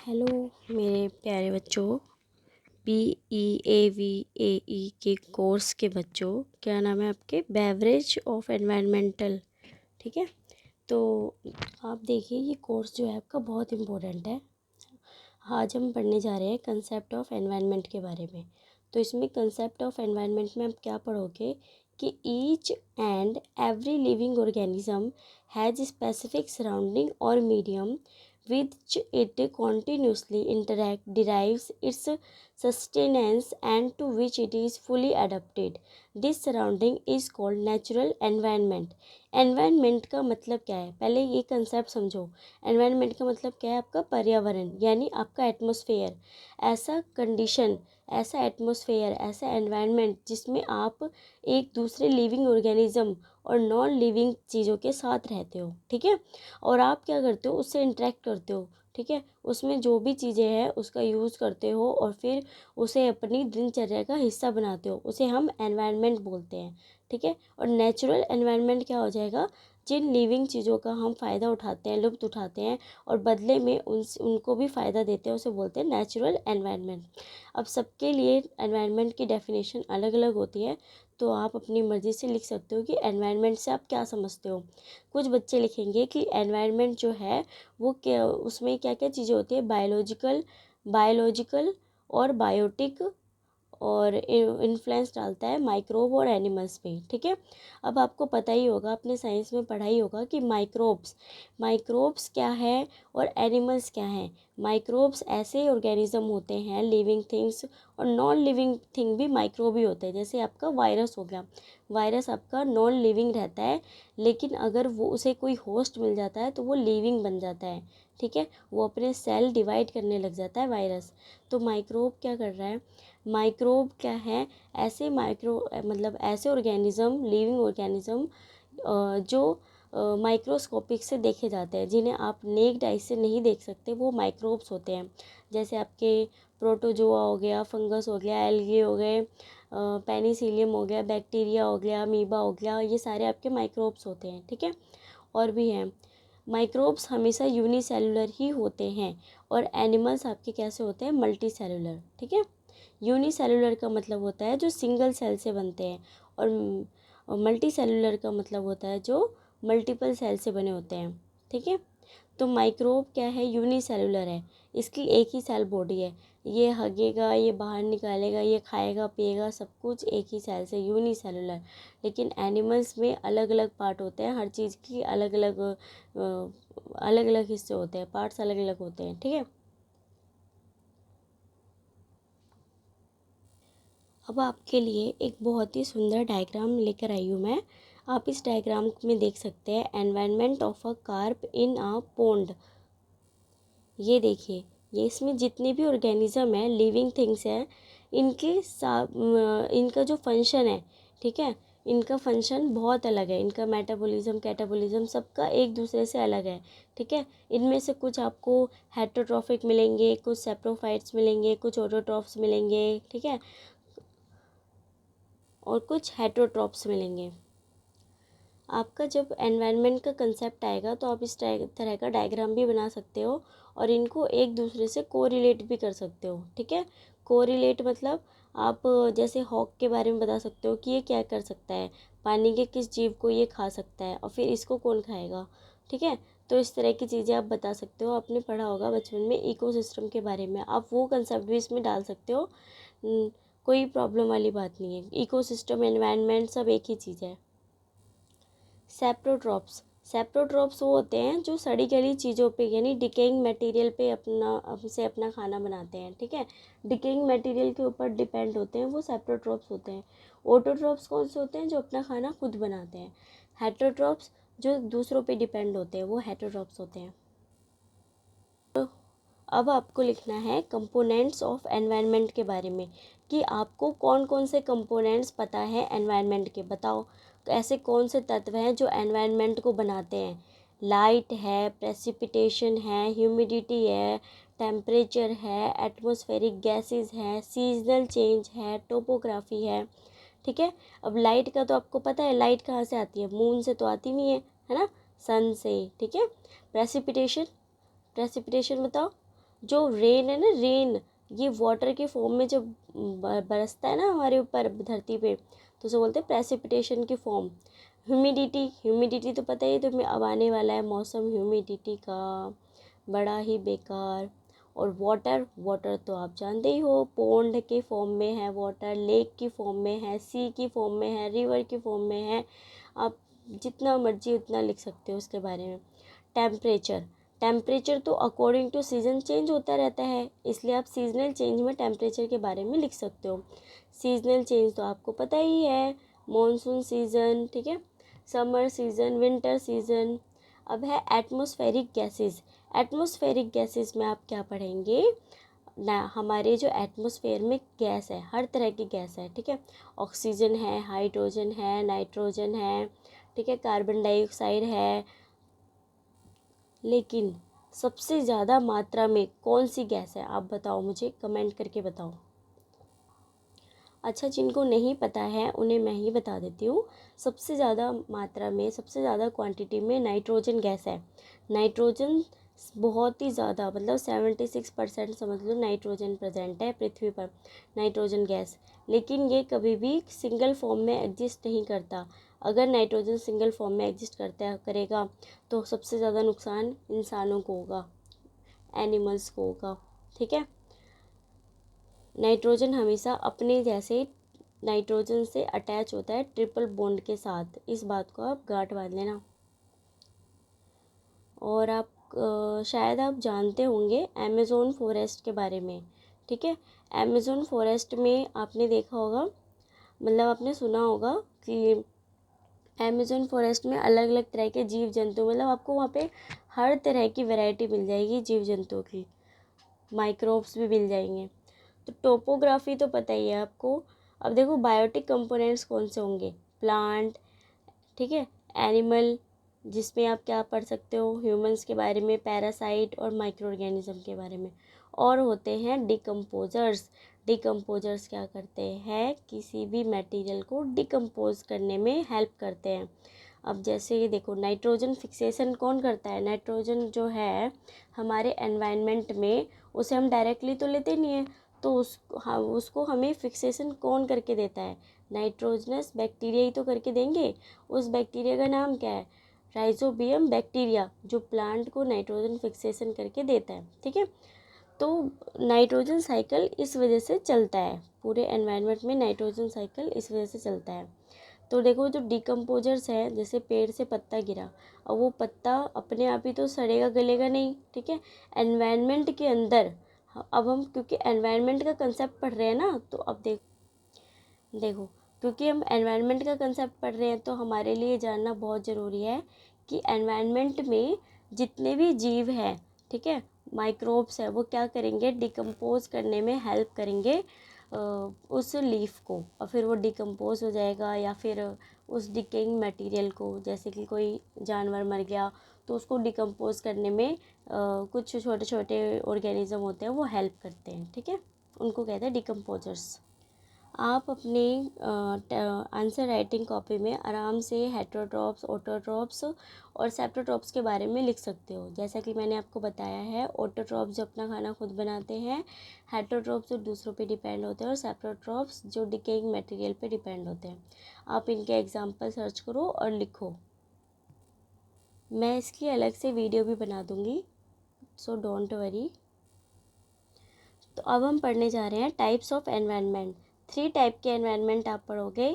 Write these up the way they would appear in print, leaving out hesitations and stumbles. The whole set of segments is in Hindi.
हेलो मेरे प्यारे बच्चों, BEAVAE के कोर्स के बच्चों। क्या नाम है आपके? Beverage of environmental. ठीक है, तो आप देखिए ये कोर्स जो है आपका बहुत इम्पोर्टेंट है। आज हम पढ़ने जा रहे हैं कंसेप्ट ऑफ एनवायरनमेंट के बारे में। तो इसमें कंसेप्ट ऑफ एनवायरनमेंट में आप क्या पढ़ोगे कि each and every living organism has specific surrounding और medium which it continuously interact derives its sustenance and to which it is fully adapted. This surrounding is called natural environment. Environment का मतलब क्या है, पहले ये कंसेप्ट समझो। एनवायरनमेंट का मतलब क्या है? आपका पर्यावरण यानी आपका एटमॉस्फेयर। ऐसा कंडीशन, ऐसा एटमॉस्फेयर, ऐसा एनवायरनमेंट जिसमें आप एक दूसरे लिविंग ऑर्गेनिज्म और नॉन लिविंग चीज़ों के साथ रहते हो। ठीक है, और आप क्या करते हो? उससे इंटरेक्ट करते हो। ठीक है, उसमें जो भी चीज़ें हैं उसका यूज़ करते हो और फिर उसे अपनी दिनचर्या का हिस्सा बनाते हो, उसे हम एनवायरनमेंट बोलते हैं। ठीक है, और नेचुरल एनवायरनमेंट क्या हो जाएगा? जिन लिविंग चीज़ों का हम फ़ायदा उठाते हैं, लुत्फ़ उठाते हैं और बदले में उनको भी फ़ायदा देते हैं, उसे बोलते हैं नेचुरल एनवायरनमेंट। अब सबके लिए एनवायरनमेंट की डेफिनेशन अलग अलग होती है, तो आप अपनी मर्ज़ी से लिख सकते हो कि एनवायरनमेंट से आप क्या समझते हो। कुछ बच्चे लिखेंगे कि एनवायरनमेंट जो है वो क्या, उसमें क्या क्या चीज़ें होती है? बायोलॉजिकल और बायोटिक, और इन्फ्लुएंस डालता है माइक्रोब और एनिमल्स पे। ठीक है, अब आपको पता ही होगा, आपने साइंस में पढ़ा ही होगा कि माइक्रोब्स क्या है और एनिमल्स क्या है। माइक्रोब्स ऐसे ऑर्गेनिज्म होते हैं, लिविंग थिंग्स, और नॉन लिविंग थिंग भी माइक्रोब ही होते हैं। जैसे आपका वायरस हो गया, वायरस आपका नॉन लिविंग रहता है, लेकिन अगर वो उसे कोई होस्ट मिल जाता है तो वो लिविंग बन जाता है। ठीक है, वो अपने सेल डिवाइड करने लग जाता है वायरस। तो माइक्रोब क्या कर रहा है? माइक्रोब क्या है? ऐसे मतलब ऐसे ऑर्गेनिज्म, लिविंग ऑर्गेनिज्म जो माइक्रोस्कोपिक से देखे जाते हैं, जिन्हें आप नेक्ड आई से नहीं देख सकते, वो माइक्रोब्स होते हैं। जैसे आपके प्रोटोजोआ हो गया, फंगस हो गया, एल्गी हो गए, पेनिसिलियम हो गया, बैक्टीरिया हो गया, अमीबा हो गया, ये सारे आपके माइक्रोब्स होते हैं। ठीक है, और भी हैं। माइक्रोब्स हमेशा यूनिसेलुलर ही होते हैं और एनिमल्स आपके कैसे होते हैं? Multi cellular. ठीक है, यूनिसेलुलर का मतलब होता है जो सिंगल सेल से बनते हैं, और मल्टी सेलुलर का मतलब होता है जो मल्टीपल सेल से बने होते हैं। ठीक है, तो माइक्रोब क्या है? यूनिसेलुलर है, इसकी एक ही सेल बॉडी है। ये हगेगा, ये बाहर निकालेगा, ये खाएगा पिएगा, सब कुछ एक ही सेल से, यूनिसेलुलर। लेकिन एनिमल्स में अलग अलग पार्ट होते हैं, हर चीज़ की अलग अलग हिस्से होते हैं, पार्ट्स अलग अलग होते हैं। ठीक है, अब आपके लिए एक बहुत ही सुंदर डायग्राम लेकर आई हूँ मैं। आप इस डायग्राम में देख सकते हैं environment of a carp in a pond. ये देखिए, ये इसमें जितने भी ऑर्गेनिज्म है, लिविंग थिंग्स है, इनका जो फंक्शन है, ठीक है, इनका फंक्शन बहुत अलग है। इनका मेटाबॉलिज्म, कैटाबॉलिज्म सबका एक दूसरे से अलग है। ठीक है, इनमें से कुछ आपको हेटरोट्रॉफिक मिलेंगे, कुछ सेप्रोफाइट्स मिलेंगे, कुछ ऑटोट्रॉफ्स मिलेंगे। ठीक है, और कुछ हेटरोट्रॉप्स मिलेंगे। आपका जब एनवायरनमेंट का कंसेप्ट आएगा तो आप इस तरह का डायग्राम भी बना सकते हो और इनको एक दूसरे से कोरिलेट भी कर सकते हो। ठीक है, कोरिलेट मतलब आप जैसे हॉक के बारे में बता सकते हो कि ये क्या कर सकता है, पानी के किस जीव को ये खा सकता है और फिर इसको कौन खाएगा। ठीक है, तो इस तरह की चीज़ें आप बता सकते हो। आपने पढ़ा होगा बचपन में इकोसिस्टम के बारे में, आप वो कंसेप्ट भी इसमें डाल सकते हो। कोई प्रॉब्लम वाली बात नहीं है, इकोसिस्टम, एनवायरनमेंट सब एक ही चीज़ है। सेप्रोट्रॉप्स वो होते हैं जो सड़ी गली चीज़ों पे यानी डिकेइंग मटेरियल पे अपना खाना बनाते हैं। ठीक है, डिकेइंग मटेरियल के ऊपर डिपेंड होते हैं, वो सेप्रोट्रॉप्स होते हैं। ऑटोट्रॉप्स कौन से होते हैं? जो अपना खाना खुद बनाते हैं। हेटरोट्रॉप्स जो दूसरों पे डिपेंड होते हैं, वो हेटरोट्रॉप्स होते हैं। अब आपको लिखना है कंपोनेंट्स ऑफ एनवायरनमेंट के बारे में, कि आपको कौन कौन से कंपोनेंट्स पता है एनवायरनमेंट के, बताओ। ऐसे कौन से तत्व हैं जो एनवायरनमेंट को बनाते हैं? लाइट है, प्रेसिपिटेशन है, ह्यूमिडिटी है, टेम्परेचर है, एटमॉस्फेरिक गैसेस हैं, सीजनल चेंज है, टोपोग्राफी है। ठीक है, अब लाइट का तो आपको पता है, लाइट कहाँ से आती है? मून से तो आती नहीं है ना, सन से। ठीक है, प्रेसिपिटेशन, प्रेसिपिटेशन बताओ। जो रेन है ना, रेन ये वाटर के फॉर्म में जब बरसता है ना हमारे ऊपर धरती पे, तो उसे बोलते हैं प्रेसिपिटेशन की फॉर्म। ह्यूमिडिटी, ह्यूमिडिटी तो पता ही है तुम्हें, अब आने वाला है मौसम ह्यूमिडिटी का, बड़ा ही बेकार। और वाटर, वाटर तो आप जानते ही हो, पोंड के फॉर्म में है वाटर, लेक की फॉर्म में है, सी की फॉर्म में है, रिवर की फॉर्म में है। आप जितना मर्जी उतना लिख सकते हो उसके बारे में। टेम्परेचर, टेम्परेचर तो अकॉर्डिंग टू सीज़न चेंज होता रहता है, इसलिए आप सीजनल चेंज में टेम्परेचर के बारे में लिख सकते हो। सीजनल चेंज तो आपको पता ही है, मॉनसून सीज़न, ठीक है, समर सीज़न, विंटर सीज़न। अब है एटमॉस्फेरिक गैसेस। एटमॉस्फेरिक गैसेस में आप क्या पढ़ेंगे ना, हमारे जो एटमॉस्फेयर में गैस है, हर तरह की गैस है, ठीक है, ऑक्सीजन है, हाइड्रोजन है, नाइट्रोजन है, ठीक है, कार्बन डाइऑक्साइड है। लेकिन सबसे ज़्यादा मात्रा में कौन सी गैस है, आप बताओ, मुझे कमेंट करके बताओ। अच्छा, जिनको नहीं पता है उन्हें मैं ही बता देती हूँ। सबसे ज़्यादा मात्रा में, सबसे ज़्यादा क्वांटिटी में नाइट्रोजन गैस है। नाइट्रोजन बहुत ही ज़्यादा, मतलब 76% समझ लो नाइट्रोजन प्रेजेंट है पृथ्वी पर, नाइट्रोजन गैस। लेकिन ये कभी भी सिंगल फॉर्म में एग्जिस्ट नहीं करता। अगर नाइट्रोजन सिंगल फॉर्म में एग्जिस्ट करेगा तो सबसे ज़्यादा नुकसान इंसानों को होगा, एनिमल्स को होगा, ठीक है। नाइट्रोजन हमेशा अपने जैसे नाइट्रोजन से अटैच होता है ट्रिपल बॉन्ड के साथ, इस बात को आप गांठ बांध लेना। और आप शायद आप जानते होंगे अमेज़ोन फॉरेस्ट के बारे में, ठीक है। अमेज़ोन फॉरेस्ट में आपने देखा होगा, मतलब आपने सुना होगा कि अमेज़ोन फॉरेस्ट में अलग अलग तरह के जीव जंतु, मतलब आपको वहाँ पे हर तरह की वैरायटी मिल जाएगी जीव जंतुओं की, माइक्रोब्स भी मिल जाएंगे। तो टोपोग्राफी तो पता ही है आपको। अब देखो बायोटिक कंपोनेंट्स कौन से होंगे, प्लांट, ठीक है, एनिमल, जिसमें आप क्या पढ़ सकते हो, ह्यूमंस के बारे में, पैरासाइट और माइक्रो ऑर्गेनिज्म के बारे में। और होते हैं डिकम्पोजर्स। डिकम्पोजर्स क्या करते हैं, किसी भी मटेरियल को डिकम्पोज करने में हेल्प करते हैं। अब जैसे ये देखो, नाइट्रोजन फिक्सेशन कौन करता है, नाइट्रोजन जो है हमारे एनवायरनमेंट में, उसे हम डायरेक्टली तो लेते नहीं है, तो उसको हमें फिक्सेशन कौन करके देता है, नाइट्रोजनस बैक्टीरिया ही तो करके देंगे। उस बैक्टीरिया का नाम क्या है, राइजोबियम बैक्टीरिया, जो प्लांट को नाइट्रोजन फिक्सेशन करके देता है, ठीक है। तो नाइट्रोजन साइकिल इस वजह से चलता है, पूरे एनवायरनमेंट में नाइट्रोजन साइकिल इस वजह से चलता है। तो देखो जो डिकम्पोजर्स है, जैसे पेड़ से पत्ता गिरा, और वो पत्ता अपने आप ही तो सड़ेगा गलेगा नहीं, ठीक है, एनवायरनमेंट के अंदर। अब हम क्योंकि एनवायरनमेंट का कंसेप्ट पढ़ रहे हैं ना, तो अब देखो, क्योंकि हम एनवायरनमेंट का कंसेप्ट पढ़ रहे हैं तो हमारे लिए जानना बहुत ज़रूरी है कि एनवायरनमेंट में जितने भी जीव हैं, ठीक है, माइक्रोब्स है, वो क्या करेंगे, डिकम्पोज करने में हेल्प करेंगे उस लीफ को, और फिर वो डिकम्पोज हो जाएगा, या फिर उस डिकेइंग मटेरियल को, जैसे कि कोई जानवर मर गया तो उसको डिकम्पोज करने में कुछ छोटे छोटे ऑर्गेनिज्म होते हैं, वो हेल्प करते हैं, ठीक है, उनको कहते हैं डिकम्पोजर्स। आप अपने आंसर राइटिंग कॉपी में आराम से हेटरोट्रॉप्स, ऑटोट्रॉप्स और सेप्टोट्रॉप्स के बारे में लिख सकते हो। जैसा कि मैंने आपको बताया है, ऑटोट्रॉप्स जो अपना खाना खुद बनाते हैं, हेटरोट्रॉप्स जो दूसरों पे डिपेंड होते हैं, और सेप्टोट्रॉप्स जो डिकेइंग मटेरियल पे डिपेंड होते हैं। आप इनके एग्जाम्पल सर्च करो और लिखो। मैं इसकी अलग से वीडियो भी बना दूँगी, सो डोंट वरी। तो अब हम पढ़ने जा रहे हैं टाइप्स ऑफ एनवायरनमेंट। 3 टाइप के एनवायरनमेंट आप पढ़ोगे,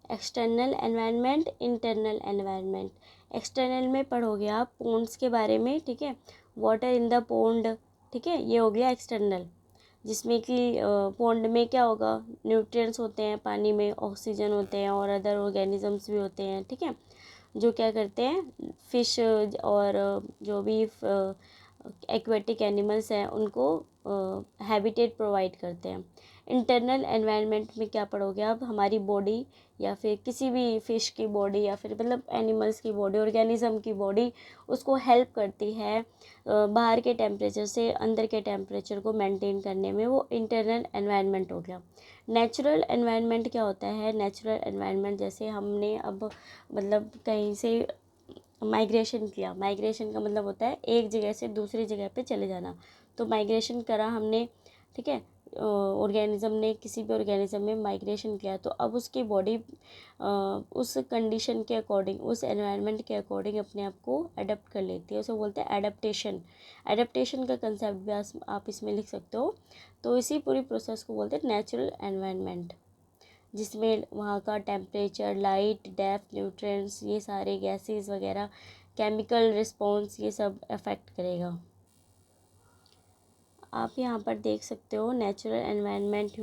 external environment, internal environment. External में पढ़ोगे आप पोन्ड्स के बारे में, ठीक है, वाटर इन द पोन्ड, ठीक है, ये हो गया एक्सटर्नल, जिसमें कि पोन्ड में क्या होगा, न्यूट्रिएंट्स होते हैं पानी में, ऑक्सीजन होते हैं और अदर ऑर्गेनिजम्स भी होते हैं, ठीक है, जो क्या करते हैं, फिश और जो भी एक्वेटिक एनिमल्स हैं उनको हैबिटेट प्रोवाइड करते हैं। इंटरनल एनवायरनमेंट में क्या पढ़ोगे आप, हमारी बॉडी, या फिर किसी भी फिश की बॉडी, या फिर मतलब एनिमल्स की बॉडी, ऑर्गेनिज्म की बॉडी, उसको हेल्प करती है बाहर के टेम्परेचर से अंदर के टेम्परेचर को मेंटेन करने में, वो इंटरनल एनवायरनमेंट हो गया। नेचुरल एनवायरनमेंट क्या होता है, नेचुरल एनवायरनमेंट जैसे हमने अब मतलब कहीं से माइग्रेशन किया। माइग्रेशन का मतलब होता है एक जगह से दूसरी जगह पे चले जाना। तो माइग्रेशन करा हमने, ठीक है, ऑर्गेनिज्म ने किसी भी ऑर्गेनिज्म में माइग्रेशन किया, तो अब उसकी बॉडी उस कंडीशन के अकॉर्डिंग, उस एनवायरनमेंट के अकॉर्डिंग अपने आप को अडेप्ट कर लेती है। उसे बोलते हैं एडेप्टेशन। एडेप्टेशन का कंसेप्ट भी आप इसमें लिख सकते हो। तो इसी पूरी प्रोसेस को बोलते हैं नेचुरल एनवायरनमेंट, जिसमें वहाँ का टेम्परेचर, लाइट, डेप्थ, न्यूट्रिएंट्स, ये सारे गैसेस वगैरह, केमिकल रिस्पॉन्स, ये सब अफेक्ट करेगा। आप यहाँ पर देख सकते हो नेचुरल एनवायरनमेंट,